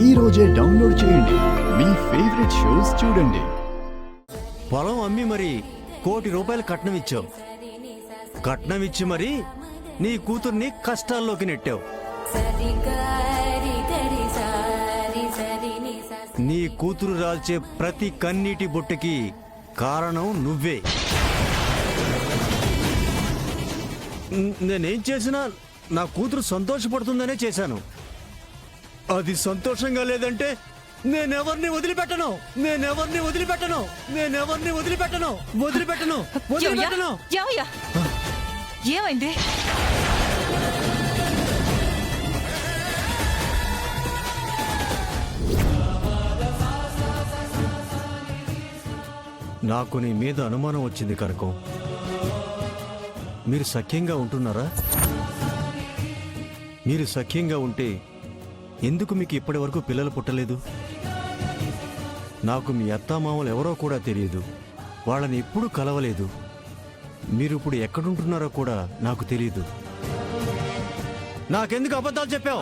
ఈ రోజే డౌన్లోడ్ చేయండి. మీ ఫేవరెట్ షోస్ చూడండి. పొలం అమ్మి మరి ₹1,00,00,000 కట్నం ఇచ్చావు. కట్నం ఇచ్చి మరి నీ కూతుర్ని కష్టాల్లోకి నెట్టావు. నీ కూతురు రాల్చే ప్రతి కన్నీటి బొట్టుకి కారణం నువ్వే. నేనేం చేసినా నా కూతురు సంతోషపడుతుందనే చేశాను. అది సంతోషంగా లేదంటే నేనెవరిని వదిలిపెట్టను. ఏమైంది? నాకు నీ మీద అనుమానం వచ్చింది కనకం. మీరు సఖ్యంగా ఉంటున్నారా? మీరు సఖ్యంగా ఉంటే ఎందుకు మీకు ఇప్పటి వరకు పిల్లలు పుట్టలేదు? నాకు మీ అత్తామామలు ఎవరో కూడా తెలియదు. వాళ్ళని ఎప్పుడూ కలవలేదు. మీరు ఇప్పుడు ఎక్కడుంటున్నారో కూడా నాకు తెలియదు. నాకెందుకు అబద్ధాలు చెప్పావు?